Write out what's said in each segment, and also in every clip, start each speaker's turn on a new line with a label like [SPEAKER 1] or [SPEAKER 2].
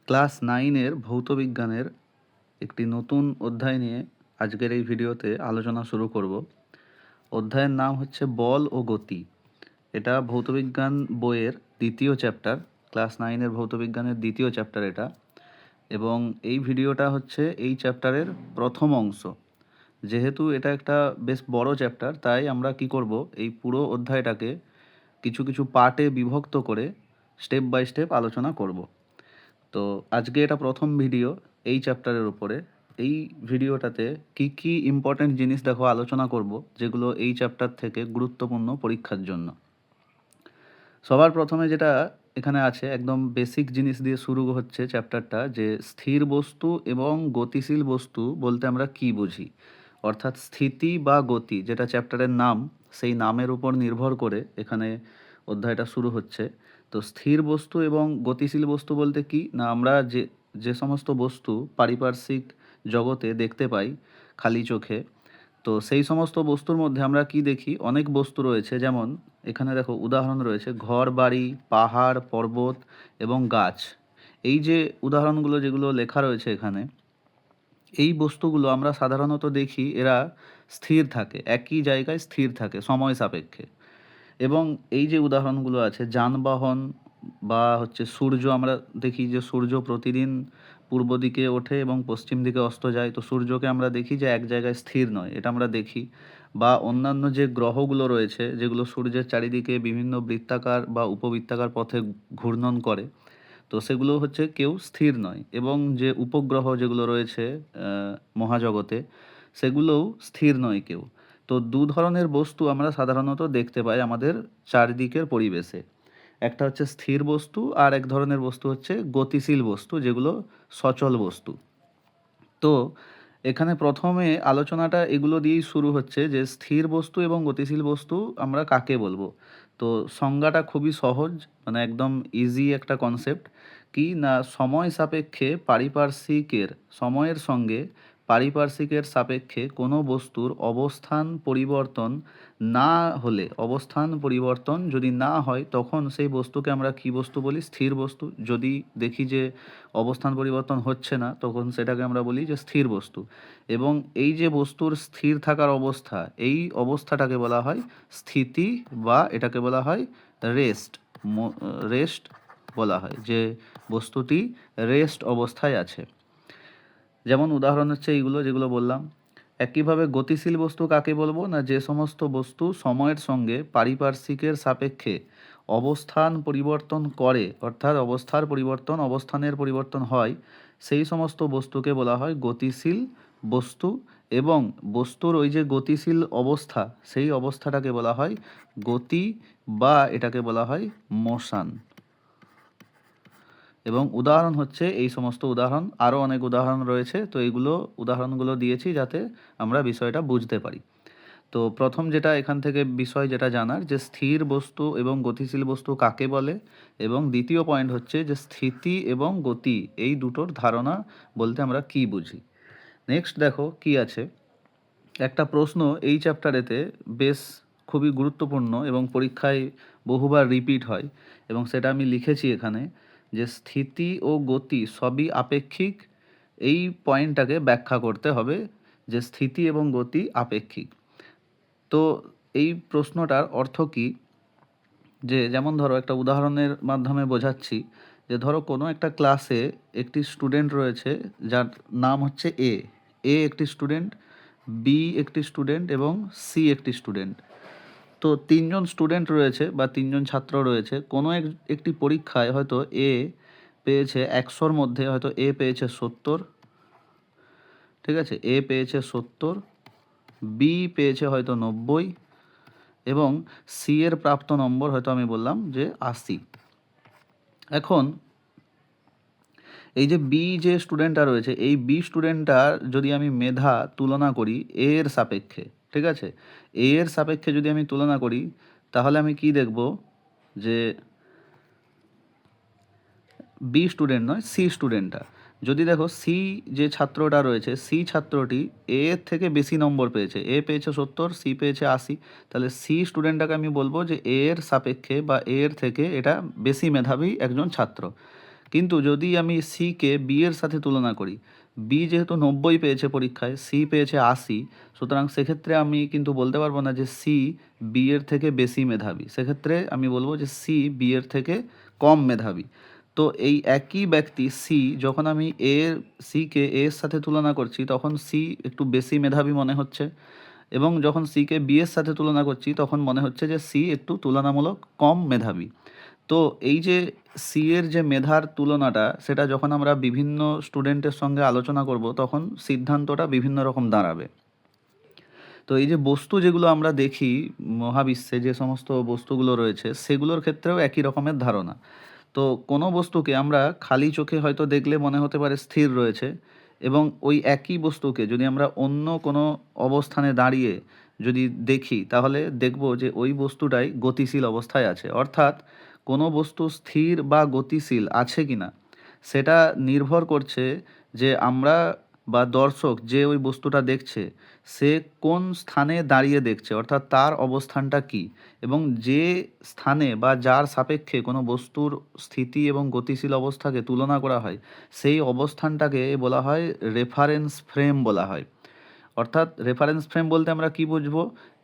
[SPEAKER 1] Class 9-এর ভৌতবিজ্ঞানের একটি নতুন অধ্যায় নিয়ে আজকের এই ভিডিওতে আলোচনা শুরু করব। অধ্যায়ের নাম হচ্ছে বল ও গতি। এটা ভৌতবিজ্ঞান বইয়ের দ্বিতীয় চ্যাপ্টার, ক্লাস 9-এর ভৌতবিজ্ঞানের দ্বিতীয় চ্যাপ্টার এটা। এবং এই ভিডিওটা হচ্ছে এই চ্যাপ্টারের প্রথম অংশ। যেহেতু এটা একটা বেশ বড় চ্যাপ্টার, তাই আমরা কি করব, এই পুরো অধ্যায়টাকে কিছু কিছু পার্টে বিভক্ত করে স্টেপ বাই স্টেপ আলোচনা করব। তো আজকে এটা প্রথম ভিডিও এই চ্যাপ্টারের উপরে। এই ভিডিওটাতে কি কি ইম্পর্ট্যান্ট জিনিস দেখো আলোচনা করব, যেগুলো এই চ্যাপ্টার থেকে গুরুত্বপূর্ণ পরীক্ষার জন্য। সবার প্রথমে যেটা এখানে আছে, একদম বেসিক জিনিস দিয়ে শুরু হচ্ছে চ্যাপ্টারটা, যে স্থির বস্তু এবং গতিশীল বস্তু বলতে আমরা কি বুঝি। অর্থাৎ স্থিতি বা গতি, যেটা চ্যাপ্টারের নাম, সেই নামের উপর নির্ভর করে এখানে অধ্যায়টা শুরু হচ্ছে। তো স্থির বস্তু এবং গতিশীল বস্তু বলতে কি না, আমরা যে যে সমস্ত বস্তু পারিপার্শ্বিক জগতে দেখতে পাই খালি চোখে, তো সেই সমস্ত বস্তুর মধ্যে আমরা কি দেখি, অনেক বস্তু রয়েছে। যেমন এখানে দেখো উদাহরণ রয়েছে ঘর বাড়ি, পাহাড় পর্বত এবং গাছ। এই যে উদাহরণগুলো যেগুলো লেখা রয়েছে এখানে, এই বস্তুগুলো আমরা সাধারণত দেখি এরা স্থির থাকে, একই জায়গায় স্থির থাকে সময় সাপেক্ষে। এবং এই যে উদাহরণগুলো আছে যানবাহন বা হচ্ছে সূর্য, আমরা দেখি যে সূর্য প্রতিদিন পূর্ব দিকে ওঠে এবং পশ্চিম দিকে অস্ত যায়। তো সূর্যকে আমরা দেখি যে এক জায়গায় স্থির নয়, এটা আমরা দেখি। বা অন্যান্য যে গ্রহগুলো রয়েছে, যেগুলো সূর্যের চারিদিকে বিভিন্ন বৃত্তাকার বা উপবৃত্তাকার পথে ঘূর্ণন করে, তো সেগুলো হচ্ছে কেউ স্থির নয়। এবং যে উপগ্রহ যেগুলো রয়েছে মহাজগতে, সেগুলোও স্থির নয় কেউ। তো দু ধরনের বস্তু আমরা সাধারণত দেখতে পাই আমাদের চারিদিকের পরিবেশে। একটা হচ্ছে স্থির বস্তু, আর এক ধরনের বস্তু হচ্ছে গতিশীল বস্তু, যেগুলো সচল বস্তু। তো এখানে প্রথমে আলোচনাটা এগুলো দিয়েই শুরু হচ্ছে, যে স্থির বস্তু এবং গতিশীল বস্তু আমরা কাকে বলবো। তো সংজ্ঞাটা খুবই সহজ, মানে একদম ইজি একটা কনসেপ্ট। কি না, সময় সাপেক্ষে পারিপার্শ্বিকের, সময়ের সঙ্গে পারিপার্শ্বিকের সাপেক্ষে কোনো বস্তুর অবস্থান পরিবর্তন না হলে, অবস্থান পরিবর্তন যদি না হয়, তখন সেই বস্তুকে আমরা কি বস্তু বলি, স্থির বস্তু। যদি দেখি যে অবস্থান পরিবর্তন হচ্ছে না, তখন সেটাকে আমরা বলি যে স্থির বস্তু। এবং এই যে বস্তুর স্থির থাকার অবস্থা, এই অবস্থাটাকে বলা হয় স্থিতি, বা এটাকে বলা হয় রেস্ট। রেস্ট বলা হয়, যে বস্তুটি রেস্ট অবস্থায় আছে। যেমন উদাহরণ হচ্ছে এইগুলো যেগুলো বললাম। একইভাবে গতিশীল বস্তু কাকে বলবো না, যে সমস্ত বস্তু সময়ের সঙ্গে পারিপার্শ্বিকের সাপেক্ষে অবস্থান পরিবর্তন করে, অর্থাৎ অবস্থার পরিবর্তন, অবস্থানের পরিবর্তন হয়, সেই সমস্ত বস্তুকে বলা হয় গতিশীল বস্তু। এবং বস্তুর ওই যে গতিশীল অবস্থা, সেই অবস্থাটাকে বলা হয় গতি, বা এটাকে বলা হয় মোশন। এবং উদাহরণ হচ্ছে এই সমস্ত উদাহরণ, আরও অনেক উদাহরণ রয়েছে। তো এইগুলো উদাহরণগুলো দিয়েছি যাতে আমরা বিষয়টা বুঝতে পারি। তো প্রথম যেটা এখান থেকে বিষয় যেটা জানার, যে স্থির বস্তু এবং গতিশীল বস্তু কাকে বলে। এবং দ্বিতীয় পয়েন্ট হচ্ছে যে স্থিতি এবং গতি, এই দুটোর ধারণা বলতে আমরা কি বুঝি। নেক্সট দেখো কি আছে, একটা প্রশ্ন এই চ্যাপ্টারেতে বেশ খুবই গুরুত্বপূর্ণ এবং পরীক্ষায় বহুবার রিপিট হয়, এবং সেটা আমি লিখেছি এখানে, যে স্থিতি ও গতি সবই আপেক্ষিক। এই পয়েন্টটাকে ব্যাখ্যা করতে হবে, যে স্থিতি এবং গতি আপেক্ষিক। তো এই প্রশ্নটার অর্থ কি, যে যেমন ধরো একটা উদাহরণের মাধ্যমে বোঝাচ্ছি, যে ধরো কোনো একটা ক্লাসে একটি স্টুডেন্ট রয়েছে যার নাম হচ্ছে এ। এ একটি স্টুডেন্ট, বি একটি স্টুডেন্ট এবং সি একটি স্টুডেন্ট। তো তিনজন স্টুডেন্ট রয়েছে বা তিনজন ছাত্র রয়েছে। কোনো একটি পরীক্ষায় হয়তো এ পেয়েছে 100-র মধ্যে, হয়তো এ পেয়েছে 70, ঠিক আছে, এ পেয়েছে 70, বি পেয়েছে হয়তো 90, এবং সি এর প্রাপ্ত নম্বর হয়তো আমি বললাম যে 80। এখন এই যে বি যে স্টুডেন্টটা রয়েছে, এই বি স্টুডেন্টটার যদি আমি মেধা তুলনা করি এ এর সাপেক্ষে, ঠিক আছে, এ এর সাপেক্ষে যদি আমি তুলনা করি, তাহলে আমি কি দেখব, যে বি স্টুডেন্ট নয়, সি স্টুডেন্টটা, যদি দেখো সি যে ছাত্রটা রয়েছে, সি ছাত্রটি এ এর থেকে বেশি নম্বর পেয়েছে, এ পেয়েছে 70, সি পেয়েছে 80, তাহলে সি স্টুডেন্টটাকে আমি বলবো যে এ এর সাপেক্ষে বা এ এর থেকে এটা বেশি মেধাবী একজন ছাত্র। কিন্তু যদি আমি সিকে বি এর সাথে তুলনা করি, বি যেহেতু 90 পেয়েছে পরীক্ষায়, সি পেয়েছে 80, সুতরাং সেক্ষেত্রে আমি কিন্তু বলতে পারবো না যে সি বি এর থেকে বেশি মেধাবী। সেক্ষেত্রে আমি বলবো যে সি বি এর থেকে কম মেধাবী। তো এই একই ব্যক্তি সি, যখন আমি সিকে এ এর সাথে তুলনা করছি তখন সি একটু বেশি মেধাবী মনে হচ্ছে, এবং যখন সিকে বি এর সাথে তুলনা করছি তখন মনে হচ্ছে যে সি একটু তুলনামূলক কম মেধাবী। তো এই যে সি এর যে মেধার তুলনাটা, সেটা যখন আমরা বিভিন্ন স্টুডেন্টের সঙ্গে আলোচনা করব তখন সিদ্ধান্তটা বিভিন্ন রকম দাঁড়াবে। তো এই যে বস্তু যেগুলো আমরা দেখি মহাবিশ্বে, যে সমস্ত বস্তুগুলো রয়েছে সেগুলোর ক্ষেত্রেও একই রকমের ধারণা। তো কোনো বস্তুকে আমরা খালি চোখে হয়তো দেখলে মনে হতে পারে স্থির রয়েছে, এবং ওই একই বস্তুকে যদি আমরা অন্য কোনো অবস্থানে দাঁড়িয়ে যদি দেখি তাহলে দেখব যে ওই বস্তুটাই গতিশীল অবস্থায় আছে। অর্থাৎ কোনো বস্তু স্থির বা গতিশীল আছে কি না সেটা নির্ভর করছে যে আমরা বা দর্শক যে ওই বস্তুটা দেখছে সে কোন স্থানে দাঁড়িয়ে দেখছে, অর্থাৎ তার অবস্থানটা কী, এবং যে স্থানে বা যার সাপেক্ষে কোনো বস্তুর স্থিতি এবং গতিশীল অবস্থাকে তুলনা করা হয় সেই অবস্থানটাকে বলা হয় রেফারেন্স ফ্রেম বলা হয়। অর্থাৎ রেফারেন্স ফ্রেম বলতে আমরা কি বুঝবো,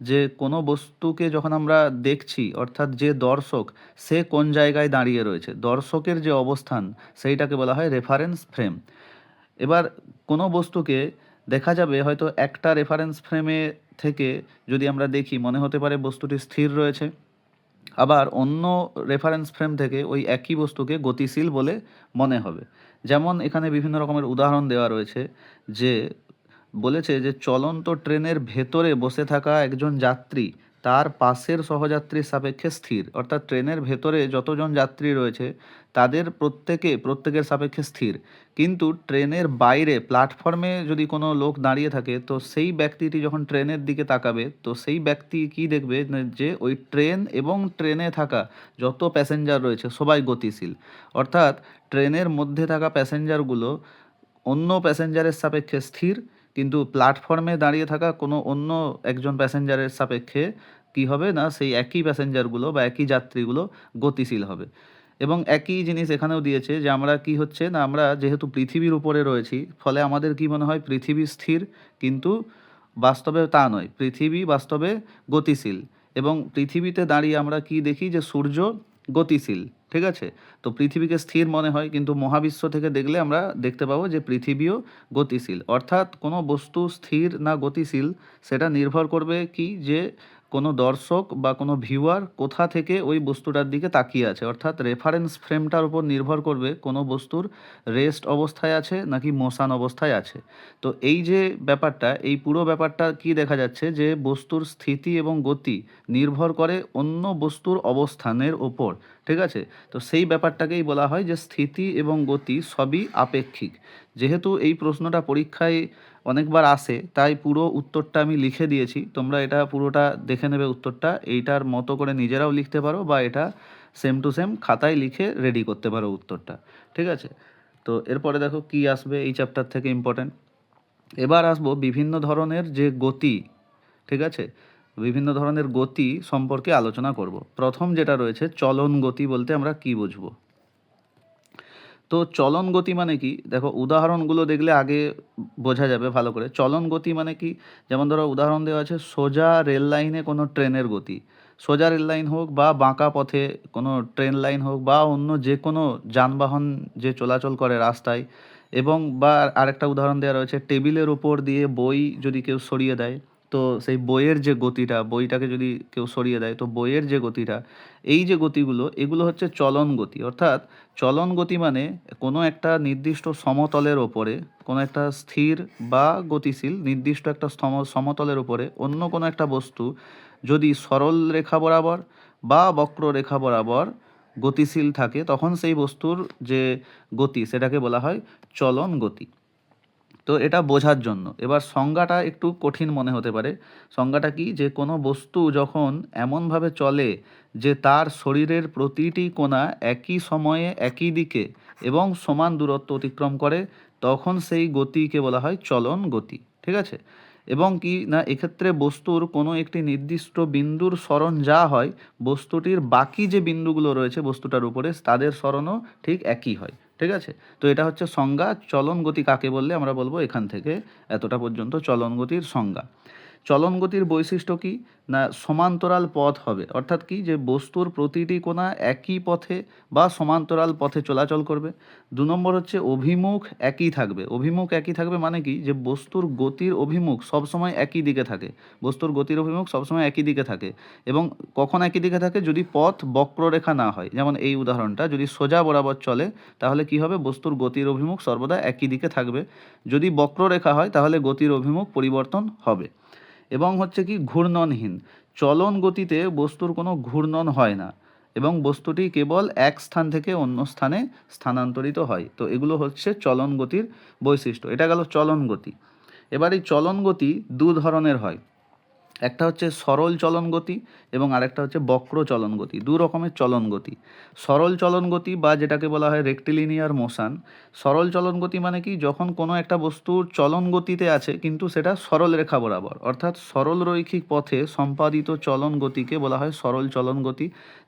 [SPEAKER 1] যে কোনো বস্তুকে যখন আমরা দেখছি অর্থাৎ যে দর্শক সে কোন জায়গায় দাঁড়িয়ে রয়েছে, দর্শকের যে অবস্থান সেইটাকে বলা হয় রেফারেন্স ফ্রেম। এবার কোনো বস্তুকে দেখা যাবে হয়তো একটা রেফারেন্স ফ্রেমে থেকে যদি আমরা দেখি মনে হতে পারে বস্তুটি স্থির রয়েছে, আবার অন্য রেফারেন্স ফ্রেম থেকে ওই একই বস্তুকে গতিশীল বলে মনে হবে। যেমন এখানে বিভিন্ন রকমের উদাহরণ দেওয়া রয়েছে, যে বলেছে যে চলন্ত ট্রেনের ভেতরে বসে থাকা একজন যাত্রী তার পাশের সহযাত্রীর সাপেক্ষে স্থির। অর্থাৎ ট্রেনের ভেতরে যতজন যাত্রী রয়েছে তাদের প্রত্যেকের সাপেক্ষে স্থির, কিন্তু ট্রেনের বাইরে প্ল্যাটফর্মে যদি কোনো লোক দাঁড়িয়ে থাকে তো সেই ব্যক্তিটি যখন ট্রেনের দিকে তাকাবে তো সেই ব্যক্তি কি দেখবে না, যে ওই ট্রেন এবং ট্রেনে থাকা যত প্যাসেঞ্জার রয়েছে সবাই গতিশীল। অর্থাৎ ট্রেনের মধ্যে থাকা প্যাসেঞ্জারগুলো অন্য প্যাসেঞ্জারের সাপেক্ষে স্থির, কিন্তু প্ল্যাটফর্মে দাঁড়িয়ে থাকা কোনো অন্য একজন প্যাসেঞ্জারের সাপেক্ষে কী হবে না, সেই একই প্যাসেঞ্জারগুলো বা একই যাত্রীগুলো গতিশীল হবে। এবং একই জিনিস এখানেও দিয়েছে যে আমরা কি হচ্ছে না, আমরা যেহেতু পৃথিবীর উপরে রয়েছি ফলে আমাদের কি মনে হয় পৃথিবী স্থির, কিন্তু বাস্তবে তা নয়, পৃথিবী বাস্তবে গতিশীল। এবং পৃথিবীতে দাঁড়িয়ে আমরা কি দেখি যে সূর্য গতিশীল, ঠিক আছে। তো পৃথিবীকে স্থির মনে হয়, কিন্তু মহাবিশ্ব থেকে দেখলে আমরা দেখতে পাবো যে পৃথিবীও গতিশীল। অর্থাৎ কোনো বস্তু স্থির না গতিশীল সেটা নির্ভর করবে কি, যে কোনো দর্শক বা কোনো ভিউয়ার কোথা থেকে ওই বস্তুটার দিকে তাকিয়ে আছে, অর্থাৎ রেফারেন্স ফ্রেমটার উপর নির্ভর করবে কোনো বস্তুর রেস্ট অবস্থায় আছে নাকি মোশন অবস্থায় আছে। তো এই যে ব্যাপারটা, এই পুরো ব্যাপারটা কি দেখা যাচ্ছে, যে বস্তুর স্থিতি এবং গতি নির্ভর করে অন্য বস্তুর অবস্থানের ওপর, ঠিক আছে। তো সেই ব্যাপারটাকেই বলা হয় যে স্থিতি এবং গতি সবই আপেক্ষিক। যেহেতু এই প্রশ্নটা পরীক্ষায় অনেকবার আসে তাই পুরো উত্তরটা আমি লিখে দিয়েছি, তোমরা এটা পুরোটা দেখে নেবে উত্তরটা, এইটার মতো করে নিজেরাও লিখতে পারো বা এটা সেম টু সেম খাতায় লিখে রেডি করতে পারো উত্তরটা, ঠিক আছে। তো এরপরে দেখো কি আসবে এই চ্যাপ্টার থেকে ইম্পর্টেন্ট। এবার আসবো বিভিন্ন ধরনের যে গতি, ঠিক আছে, বিভিন্ন ধরনের গতি সম্পর্কে আলোচনা করব। প্রথম যেটা রয়েছে চলন গতি, বলতে আমরা কি বুঝবো। তো চলন গতি মানে কি, দেখো উদাহরণগুলো দেখলে আগে বোঝা যাবে ভালো করে। চলন গতি মানে কি, যেমন ধরো উদাহরণ দেওয়া আছে সোজা রেল লাইনে কোনো ট্রেনের গতি, সোজা রেল লাইন হোক বা বাঁকা পথে কোনো ট্রেন লাইন হোক বা অন্য যে কোনো যানবাহন যে চলাচল করে রাস্তায়, এবং বা আরেকটা উদাহরণ দেওয়া রয়েছে টেবিলের উপর দিয়ে বই যদি কেউ সরিয়ে দেয় তো সেই বইয়ের যে গতিটা, বইটাকে যদি কেউ সরিয়ে দেয় তো বইয়ের যে গতিটা, এই যে গতিগুলো এগুলো হচ্ছে চলন গতি। অর্থাৎ চলন গতি মানে কোনো একটা নির্দিষ্ট সমতলের ওপরে, কোনো একটা স্থির বা গতিশীল নির্দিষ্ট একটা সমতলের ওপরে অন্য কোনো একটা বস্তু যদি সরল রেখা বরাবর বা বক্ররেখা বরাবর গতিশীল থাকে তখন সেই বস্তুর যে গতি সেটাকে বলা হয় চলন গতি। তো এটা বোঝার জন্য এবার সংজ্ঞাটা একটু কঠিন মনে হতে পারে। সংজ্ঞাটা কি, যে কোনো বস্তু যখন এমনভাবে চলে যে তার শরীরের প্রতিটি কোণা একই সময়ে একই দিকে এবং সমান দূরত্ব অতিক্রম করে তখন সেই গতিকে বলা হয় চলন গতি, ঠিক আছে। এবং কি না, এক্ষেত্রে বস্তুর কোনো একটি নির্দিষ্ট বিন্দুর সরণ যা হয় বস্তুটির বাকি যে বিন্দুগুলো রয়েছে বস্তুটার উপরে তাদের সরণও ঠিক একই হয়, ঠিক আছে? তো এটা হচ্ছে সংজ্ঞা। চলন গতি কাকে বললে আমরা বলবো এখান থেকে এতটা পর্যন্ত চলন গতির সংজ্ঞা। চলন গতির বৈশিষ্ট্য কি? না সমান্তরাল পথ হবে, অর্থাৎ কি যে বস্তুর প্রতিটি কোণা একই পথে বা সমান্তরাল পথে চলাচল করবে। 2 নম্বর হচ্ছে অভিমুখ একই থাকবে। অভিমুখ একই থাকবে মানে কি যে বস্তুর গতির অভিমুখ সবসময় একই দিকে থাকে। বস্তুর গতির অভিমুখ সবসময় একই দিকে থাকে এবং কখন একই দিকে থাকে? যদি পথ বক্ররেখা না হয়। যেমন এই উদাহরণটা, যদি সোজা বরাবর চলে তাহলে কি হবে? বস্তুর গতির অভিমুখ সর্বদা একই দিকে থাকবে। যদি বক্ররেখা হয় তাহলে গতির অভিমুখ পরিবর্তন হবে। এবং হচ্ছে কি ঘূর্ণনহীন। চলন গতিতে বস্তুর কোনো ঘূর্ণন হয় না এবং বস্তুটি কেবল এক স্থান থেকে অন্য স্থানে স্থানান্তরিত হয়। তো এগুলো হচ্ছে চলন গতির বৈশিষ্ট্য। এটা গেল চলন গতি। এবার এই চলন গতি দু ধরনের হয়। একটা হচ্ছে সরল চলন গতি এবং আরেকটা হচ্ছে বক্র চলন গতি। দু রকমের চলন গতি। সরল চলন গতি বা যেটাকে বলা হয় রেক্টিলিনিয়ার মোশন। সরল চলন গতি মানে কি? যখন কোনো একটা বস্তুর চলন গতিতে আছে কিন্তু সেটা সরল রেখা বরাবর, অর্থাৎ সরল রৈখিক পথে সম্পাদিত চলন গতিকে বলা হয় সরল চলন গতি।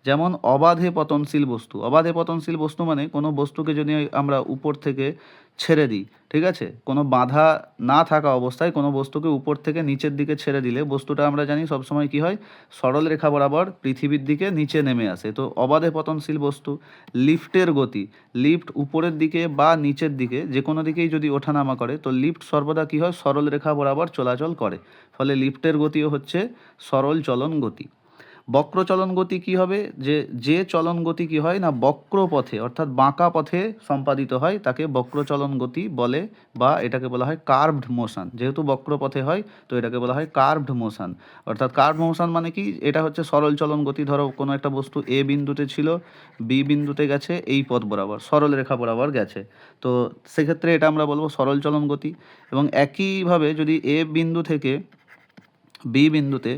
[SPEAKER 1] যেমন অবাধে পতনশীল বস্তু। অবাধে পতনশীল বস্তু মানে কোনো বস্তুকে যদি আমরা উপর থেকে ছেড়ে দিই, ঠিক আছে, কোনো বাধা না থাকা অবস্থায় কোনো বস্তুকে উপর থেকে নিচের দিকে ছেড়ে দিলে বস্তুটা আমরা জানি সবসময় কি হয়? সরল রেখা বরাবর পৃথিবীর দিকে নিচে নেমে আসে। তো অবাধে পতনশীল বস্তু। লিফটের গতি। লিফট উপরের দিকে বা নিচের দিকে যে কোনো দিকেই যদি ওঠানামা করে তো লিফট সর্বদা কি হয়? সরল রেখা বরাবর চলাচল করে। ফলে লিফটের গতিও হচ্ছে সরল চলন গতি। বক্র চলন গতি কি হবে? যে চলন গতি কি হয় না বক্র পথে অর্থাৎ বাঁকা পথে সম্পাদিত হয় তাকে বক্র চলন গতি বলে, বা এটাকে বলা হয় কার্ভড মোশন। যেহেতু বক্র পথে হয় তো এটাকে বলা হয় কার্ভড মোশন। অর্থাৎ কার্ভড মোশন মানে কি? এটা হচ্ছে সরল চলন গতি। ধরো কোনো একটা বস্তু এ বিন্দুতে ছিল, বি বিন্দুতে গেছে, এই পথ বরাবর সরল রেখা বরাবর গেছে। তো সেক্ষেত্রে এটা আমরা বলবো সরল চলন গতি। এবং একইভাবে যদি এ বিন্দু থেকে বি বিন্দুতে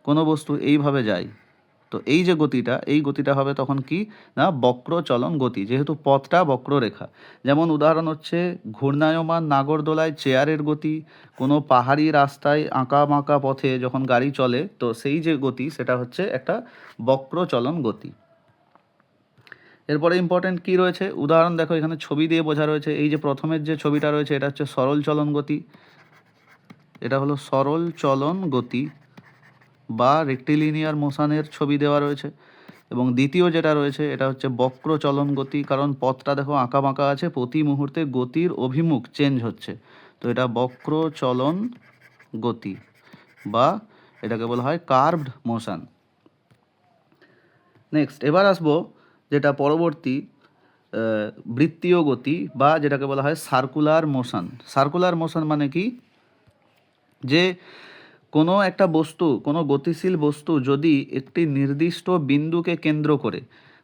[SPEAKER 1] কোনো বস্তু এইভাবে যায় তো এই যে গতিটা, এই গতিটা হবে তখন কি না বক্র চলন গতি, যেহেতু পথটা বক্ররেখা। যেমন উদাহরণ হচ্ছে ঘূর্ণায়মান নাগরদোলায় চেয়ারের গতি। কোনো পাহাড়ি রাস্তায় আঁকা বাঁকা পথে যখন গাড়ি চলে তো সেই যে গতি সেটা হচ্ছে একটা বক্র চলন গতি। এরপরে ইম্পর্টেন্ট কি রয়েছে? উদাহরণ দেখো, এখানে ছবি দিয়ে বোঝা রয়েছে। এই যে প্রথমের যে ছবিটা রয়েছে এটা হচ্ছে সরল চলন গতি। এটা হলো সরল চলন গতি বা রেক্টিলিনিয়ার মোশনের ছবি দেওয়া রয়েছে। এবং দ্বিতীয় যেটা রয়েছে এটা হচ্ছে বক্র চলন গতি, কারণ পথটা দেখো আঁকা বাঁকা আছে, প্রতি মুহূর্তে গতির অভিমুখ চেঞ্জ হচ্ছে। তো এটা বক্র চলন গতি বা এটাকে বলা হয় কার্ভড মোশন। নেক্সট এবার আসবো যেটা পরবর্তী বৃত্তীয় গতি বা যেটাকে বলা হয় সার্কুলার মোশন। সার্কুলার মোশন মানে কি? যে কোনো একটা বস্তু, কোনো গতিশীল বস্তু যদি একটি নির্দিষ্ট বিন্দুকে কেন্দ্র করে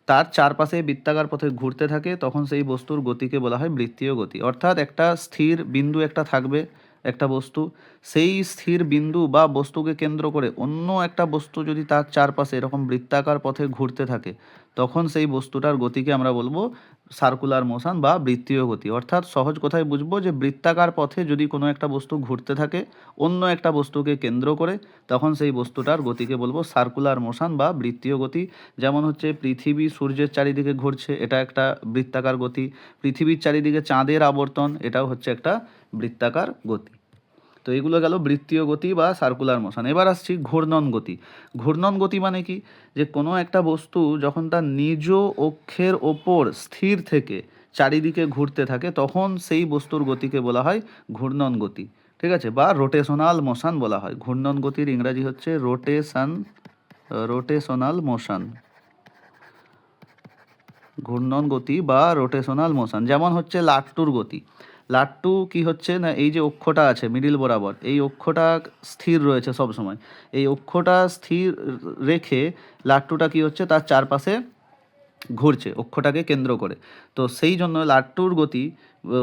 [SPEAKER 1] তার চারপাশে বৃত্তাকার পথে ঘুরতে থাকে তখন সেই বস্তুর গতিকে বলা হয় বৃত্তীয় গতি। অর্থাৎ একটা স্থির বিন্দু একটা থাকবে, একটা বস্তু, সেই স্থির বিন্দু বা বস্তুকে কেন্দ্র করে অন্য একটা বস্তু যদি তার চারপাশে এরকম বৃত্তাকার পথে ঘুরতে থাকে তখন সেই বস্তুটার গতিকে আমরা বলবো সার্কুলার মোশন বা বৃত্তীয় গতি। অর্থাৎ সহজ কথায় বুঝবো যে বৃত্তাকার পথে যদি কোনো একটা বস্তু ঘুরতে থাকে অন্য একটা বস্তুকে কেন্দ্র করে তখন সেই বস্তুটার গতিকে বলবো সার্কুলার মোশন বা বৃত্তীয় গতি। যেমন হচ্ছে পৃথিবী সূর্যের চারিদিকে ঘুরছে, এটা একটা বৃত্তাকার গতি। পৃথিবীর চারিদিকে চাঁদের আবর্তন, এটাও হচ্ছে একটা বৃত্তাকার গতি। তো এগুলো গেল বৃত্তীয় গতি বা সার্কুলার মোশন। এবার আসছি ঘূর্ণন গতি। ঘূর্ণন গতি মানে কি? যে কোনো একটা বস্তু যখন তার নিজ অক্ষের ওপর স্থির থেকে চারিদিকে ঘুরতে থাকে তখন সেই বস্তুর গতিকে বলা হয় ঘূর্ণন গতি, ঠিক আছে, বা রোটেশনাল মোশন বলা হয়। ঘূর্ণন গতির ইংরাজি হচ্ছে রোটেশনাল মোশন। ঘূর্ণন গতি বা রোটেশনাল মোশন। যেমন হচ্ছে লাট্টুর গতি। লাট্টু কি হচ্ছে না, এই যে অক্ষটা আছে মিডিল বরাবর, এই অক্ষটা স্থির রয়েছে সব সময়। এই অক্ষটা স্থির রেখে লাট্টুটা কি হচ্ছে তার চারপাশে ঘুরছে অক্ষটাকে কেন্দ্র করে। তো সেই জন্য লাট্টুর গতি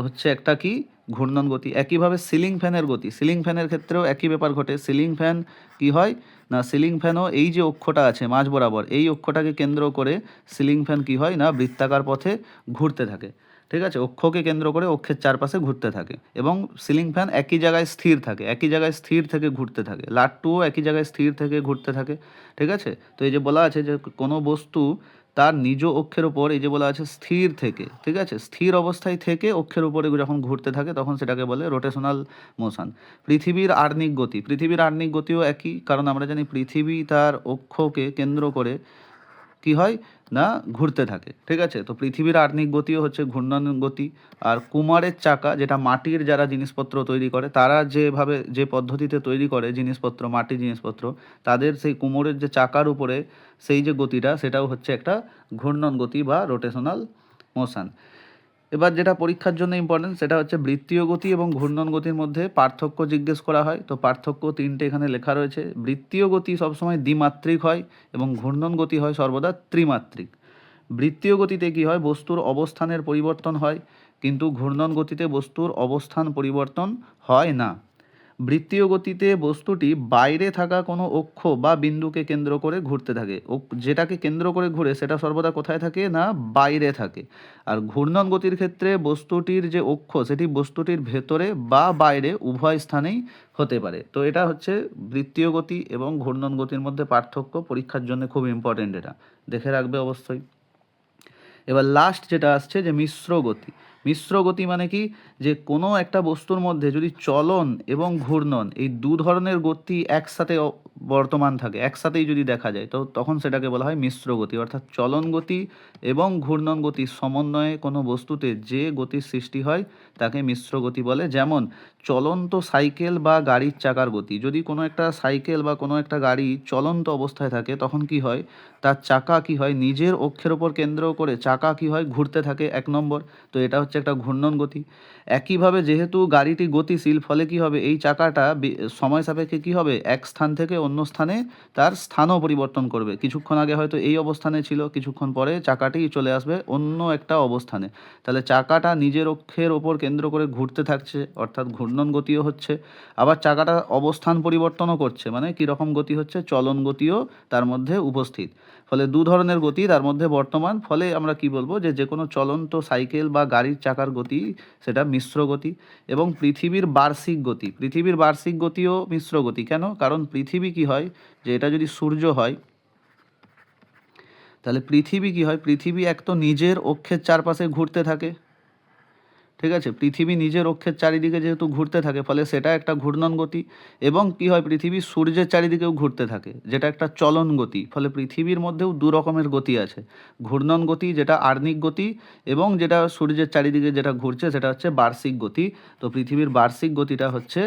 [SPEAKER 1] হচ্ছে একটা কি ঘূর্ণন গতি। একইভাবে সিলিং ফ্যানের গতি। সিলিং ফ্যানের ক্ষেত্রেও একই ব্যাপার ঘটে। সিলিং ফ্যান কি হয় না, সিলিং ফ্যানও এই যে অক্ষটা আছে মাঝ বরাবর এই অক্ষটাকে কেন্দ্র করে সিলিং ফ্যান কি হয় না বৃত্তাকার পথে ঘুরতে থাকে, ঠিক আছে, অক্ষকে কেন্দ্র করে অক্ষের চারপাশে ঘুরতে থাকে এবং সিলিং ফ্যান একই জায়গায় স্থির থাকে, একই জায়গায় স্থির থেকে ঘুরতে থাকে। লাট্টুও একই জায়গায় স্থির থেকে ঘুরতে থাকে, ঠিক আছে। তো এই যে বলা আছে যে কোনো বস্তু তার নিজ অক্ষের ওপর, এই যে বলা আছে স্থির থেকে, ঠিক আছে, স্থির অবস্থায় থেকে অক্ষের উপরে যখন ঘুরতে থাকে তখন সেটাকে বলে রোটেশনাল মোশন। পৃথিবীর আর্নিক গতি, পৃথিবীর আর্নিক গতিও একই, কারণ আমরা জানি পৃথিবী তার অক্ষকে কেন্দ্র করে কি হয় না ঘুরতে থাকে, ঠিক আছে। তো পৃথিবীর আর্নিক গতিও হচ্ছে ঘূর্ণন গতি। আর কুমারের চাকা, যেটা মাটির যারা জিনিসপত্র তৈরি করে, তারা যেভাবে যে পদ্ধতিতে তৈরি করে জিনিসপত্র, মাটির জিনিসপত্র, তাদের সেই কুমোরের যে চাকার উপরে সেই যে গতিটা, সেটাও হচ্ছে একটা ঘূর্ণন গতি বা রোটেশনাল মোশন। এবার যেটা পরীক্ষার জন্য ইম্পর্টেন্ট সেটা হচ্ছে বৃত্তীয় গতি এবং ঘূর্ণন গতির মধ্যে পার্থক্য জিজ্ঞেস করা হয়। তো পার্থক্য তিনটে এখানে লেখা রয়েছে। বৃত্তীয় গতি সবসময় দ্বিমাত্রিক হয় এবং ঘূর্ণন গতি হয় সর্বদা ত্রিমাত্রিক। বৃত্তীয় গতিতে কি হয়, বস্তুর অবস্থানের পরিবর্তন হয়, কিন্তু ঘূর্ণন গতিতে বস্তুর অবস্থান পরিবর্তন হয় না। বৃত্তীয় গতিতে বস্তুটি বাইরে থাকা কোনো অক্ষ বা বিন্দুকে কেন্দ্র করে ঘুরতে থাকে, যেটাকে কেন্দ্র করে ঘুরে সেটা সর্বদা কোথায় থাকে না বাইরে থাকে। আর ঘূর্ণন গতির ক্ষেত্রে বস্তুটির যে অক্ষ সেটি বস্তুটির ভেতরে বা বাইরে উভয় স্থানেই হতে পারে। তো এটা হচ্ছে বৃত্তীয় গতি এবং ঘূর্ণন গতির মধ্যে পার্থক্য, পরীক্ষার জন্য খুব ইম্পর্টেন্ট, এটা দেখে রাখবে অবশ্যই। এবার লাস্ট যেটা আসছে যে মিশ্র গতি। মিশ্র গতি মানে কি, যে কোনো একটা বস্তুর মধ্যে যদি চলন এবং ঘূর্ণন এই দু ধরনের গতি একসাথে বর্তমান থাকে, একসাথেই যদি দেখা যায়, তো তখন সেটাকে বলা হয় মিশ্র গতি। অর্থাৎ চলন গতি এবং ঘূর্ণন গতির সমন্বয়ে কোনো বস্তুতে যে গতির সৃষ্টি হয় তাকে মিশ্র গতি বলে। যেমন চলন্ত সাইকেল বা গাড়ির চাকার গতি, যদি কোনো একটা সাইকেল বা কোনো একটা গাড়ি চলন্ত অবস্থায় থাকে তখন কি হয়, তার চাকা কি হয় নিজের অক্ষের ওপর কেন্দ্র করে চাকা কি হয় ঘুরতে থাকে, 1 নম্বর। তো এটা হচ্ছে একটা ঘূর্ণন গতি। একইভাবে যেহেতু গাড়িটি গতিশীল, ফলে কি হবে, এই চাকাটা সময় সাপেক্ষে কি হবে, এক স্থান থেকে অন্য স্থানে তার স্থানও পরিবর্তন করবে। কিছুক্ষণ আগে হয়তো এই অবস্থানে ছিল, কিছুক্ষণ পরে চাকাটি চলে আসবে অন্য একটা অবস্থানে। তাহলে চাকাটা নিজের অক্ষের ওপর কেন্দ্র করে ঘুরতে থাকছে, অর্থাৎ ঘূর্ণন গতিও হচ্ছে। আবার চাকাটা অবস্থান পরিবর্তনও করছে, মানে কীরকম গতি হচ্ছে, চলন গতিও তার মধ্যে উপস্থিত। ফলে দু ধরনের গতি তার মধ্যে বর্তমান। ফলে আমরা কি বলবো, যে কোনো চলন্ত সাইকেল বা গাড়ির চাকার গতি সেটা মিশ্র গতি। এবং পৃথিবীর বার্ষিক গতি, পৃথিবীর বার্ষিক গতিও মিশ্র গতি। কেন? কারণ পৃথিবী কি হয়, যে এটা যদি সূর্য হয় তাহলে পৃথিবী কি হয়, পৃথিবী এক তো নিজের অক্ষের চারপাশে ঘুরতে থাকে, ঠিক আছে, পৃথিবী নিজের অক্ষের চারিদিকে যেহেতু ঘুরতে থাকে ফলে সেটা একটা ঘূর্ণন গতি। এবং কি হয়, পৃথিবী সূর্যের চারিদিকেও ঘুরতে থাকে, যেটা একটা চলন গতি। ফলে পৃথিবীর মধ্যেও দু রকমের গতি আছে, ঘূর্ণন গতি যেটা আর্নিক গতি, এবং যেটা সূর্যের চারিদিকে যেটা ঘুরছে সেটা হচ্ছে বার্ষিক গতি। তো পৃথিবীর বার্ষিক গতিটা হচ্ছে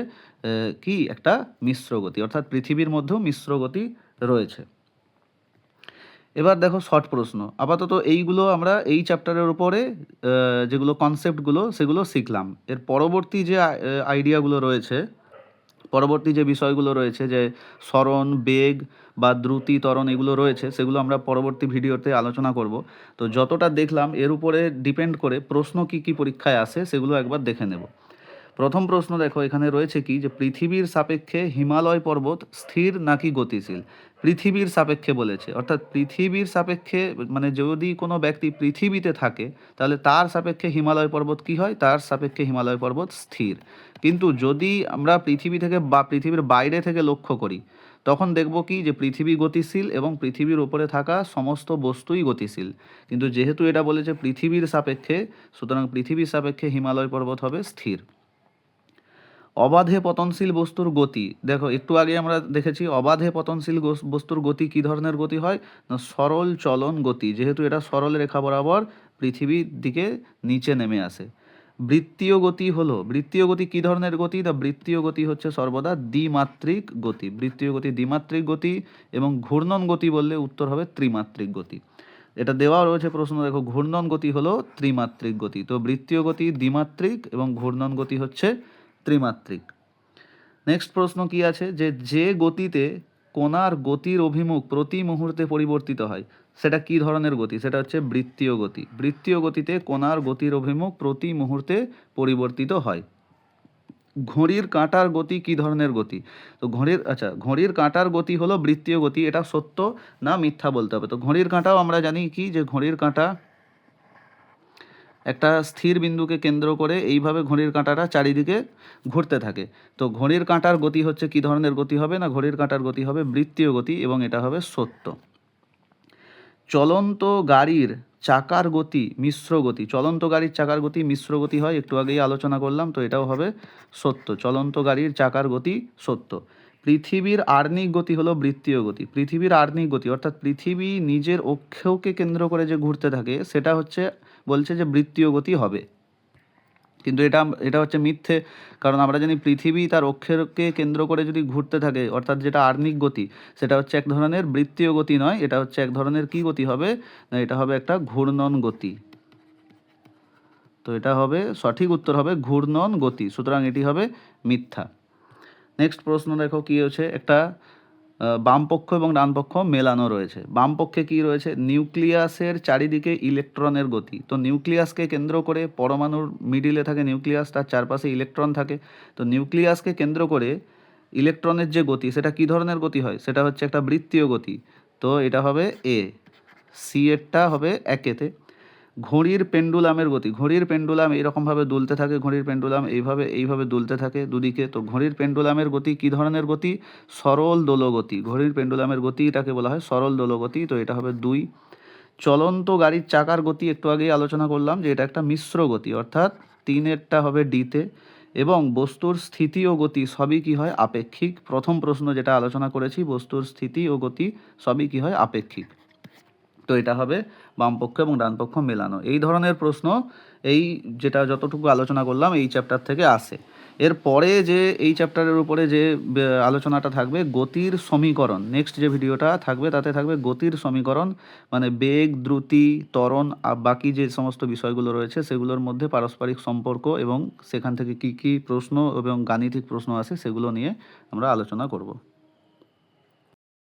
[SPEAKER 1] কি একটা মিশ্র গতি, অর্থাৎ পৃথিবীর মধ্যেও মিশ্র গতি রয়েছে। এবার দেখো শর্ট প্রশ্ন। আপাতত এইগুলো আমরা এই চ্যাপ্টারের উপরে যেগুলো কনসেপ্টগুলো সেগুলো শিখলাম। এর পরবর্তী যে আইডিয়াগুলো রয়েছে, পরবর্তী যে বিষয়গুলো রয়েছে, যে স্মরণ, বেগ বা দ্রুতি, ত্বরণ, এগুলো রয়েছে, সেগুলো আমরা পরবর্তী ভিডিওতে আলোচনা করব। তো যতটা দেখলাম এর উপরে ডিপেন্ড করে প্রশ্ন কি কি পরীক্ষায় আসে সেগুলো একবার দেখে নেব। প্রথম প্রশ্ন দেখো এখানে রয়েছে কি, যে পৃথিবীর সাপেক্ষে হিমালয় পর্বত স্থির নাকি গতিশীল। পৃথিবীর সাপেক্ষে বলেছে, অর্থাৎ পৃথিবীর সাপেক্ষে, মানে যদি কোনো ব্যক্তি পৃথিবীতে থাকে তাহলে তার সাপেক্ষে হিমালয় পর্বত কি হয়, তার সাপেক্ষে হিমালয় পর্বত স্থির। কিন্তু যদি আমরা পৃথিবী থেকে বা পৃথিবীর বাইরে থেকে লক্ষ্য করি তখন দেখব কি, যে পৃথিবী গতিশীল এবং পৃথিবীর উপরে থাকা সমস্ত বস্তুই গতিশীল। কিন্তু যেহেতু এটা বলেছে পৃথিবীর সাপেক্ষে, সুতরাং পৃথিবীর সাপেক্ষে হিমালয় পর্বত হবে স্থির। অবাধে পতনশীল বস্তুর গতি, দেখো একটু আগে আমরা দেখেছি অবাধে পতনশীল বস্তুর গতি কী ধরনের গতি হয় না, সরল চলন গতি। যেহেতু এটা সরল রেখা বরাবর পৃথিবীর দিকে নিচে নেমে আসে। বৃত্তীয় গতি হলো, বৃত্তীয় গতি কী ধরনের গতি, না বৃত্তীয় গতি হচ্ছে সর্বদা দ্বিমাত্রিক গতি। বৃত্তীয় গতি দ্বিমাত্রিক গতি, এবং ঘূর্ণন গতি বললে উত্তর হবে ত্রিমাত্রিক গতি। এটা দেওয়া রয়েছে প্রশ্ন, দেখো ঘূর্ণন গতি হলো ত্রিমাত্রিক গতি। তো বৃত্তীয় গতি দ্বিমাত্রিক এবং ঘূর্ণন গতি হচ্ছে ত্রিমাত্রিক। নেক্সট প্রশ্ন কি আছে, যে গতিতে কণার গতির অভিমুখ প্রতি মুহূর্তে পরিবর্তিত হয় সেটা কি ধরনের গতি, সেটা হচ্ছে বৃত্তীয় গতি। বৃত্তীয় গতিতে কণার গতির অভিমুখ প্রতি মুহূর্তে পরিবর্তিত হয়। ঘড়ির কাঁটার গতি কি ধরনের গতি, তো ঘড়ির কাঁটার গতি হলো বৃত্তীয় গতি। এটা সত্য না মিথ্যা বলতে হবে। তো ঘড়ির কাঁটাও আমরা জানি কি, যে ঘড়ির কাঁটা একটা স্থির বিন্দুকে কেন্দ্র করে এইভাবে ঘড়ির কাঁটাটা চারিদিকে ঘুরতে থাকে। তো ঘড়ির কাঁটার গতি হচ্ছে কী ধরনের গতি হবে, না ঘড়ির কাঁটার গতি হবে বৃত্তীয় গতি, এবং এটা হবে সত্য। চলন্ত গাড়ির চাকার গতি মিশ্র গতি, চলন্ত গাড়ির চাকার গতি মিশ্র গতি হয়, একটু আগেই আলোচনা করলাম, তো এটাও হবে সত্য। চলন্ত গাড়ির চাকার গতি সত্য। পৃথিবীর আর্নিক গতি হলো বৃত্তীয় গতি। পৃথিবীর আর্নিক গতি অর্থাৎ পৃথিবী নিজের অক্ষকে কেন্দ্র করে যে ঘুরতে থাকে সেটা হচ্ছে বলছে যে বৃত্তীয় গতি হবে, কিন্তু এটা এটা হচ্ছে মিথ্যে। কারণ আমরা জানি পৃথিবী তার অক্ষকে কেন্দ্র করে যদি ঘুরতে থাকে অর্থাৎ যেটা আর্নিক গতি সেটা হচ্ছে এক ধরনের বৃত্তীয় গতি নয়, এটা হচ্ছে এক ধরনের কি গতি হবে না, এটা হবে একটা ঘূর্ণন গতি। তো এটা হবে সঠিক উত্তর হবে ঘূর্ণন গতি, সুতরাং এটি হবে মিথ্যা। নেক্সট প্রশ্ন দেখো কি হচ্ছে, একটা বাম পক্ষ এবং ডান পক্ষ মেলানো রয়েছে। বাম পক্ষে কি রয়েছে, নিউক্লিয়াসের চারিদিকে ইলেকট্রনের গতি। তো নিউক্লিয়াসকে কেন্দ্র করে পরমাণুর মিডিলে থাকে নিউক্লিয়াস, তার চারপাশে ইলেকট্রন থাকে। তো নিউক্লিয়াসকে কেন্দ্র করে ইলেকট্রনের যে গতি সেটা কি ধরনের গতি হয়, সেটা হচ্ছে একটা বৃত্তীয় গতি। তো এটা হবে এ, সি এরটা হবে একেতে। ঘড়ির পেন্ডুলামের গতি, ঘড়ির পেন্ডুলাম এইরকমভাবে দুলতে থাকে, ঘড়ির পেন্ডুলাম এইভাবে দুলতে থাকে দুদিকে। তো ঘড়ির পেন্ডুলামের গতি কী ধরনের গতি, সরল দোলগতি। ঘড়ির পেন্ডুলামের গতিটাকে বলা হয় সরল দোলগতি, তো এটা হবে 2। চলন্ত গাড়ির চাকার গতি একটু আগেই আলোচনা করলাম যে এটা একটা মিশ্র গতি, অর্থাৎ 3এরটা হবে ডিতে। এবং বস্তুর স্থিতি ও গতি সবই কি হয় আপেক্ষিক। প্রথম প্রশ্ন যেটা আলোচনা করেছি, বস্তুর স্থিতি ও গতি সবই কি হয় আপেক্ষিক। তো এটা হবে বামপক্ষ এবং ডানপক্ষ মেলানো। এই ধরনের প্রশ্ন এই যেটা যতটুকু আলোচনা করলাম এই চ্যাপ্টার থেকে আসে। এরপরে যে এই চ্যাপ্টারের উপরে যে আলোচনাটা থাকবে গতির সমীকরণ, নেক্সট যে ভিডিওটা থাকবে তাতে থাকবে গতির সমীকরণ, মানে বেগ, দ্রুতি, ত্বরণ বাকি যে সমস্ত বিষয়গুলো রয়েছে সেগুলোর মধ্যে পারস্পরিক সম্পর্ক এবং সেখান থেকে কি কি প্রশ্ন এবং গাণিতিক প্রশ্ন আসে সেগুলো নিয়ে আমরা আলোচনা করব।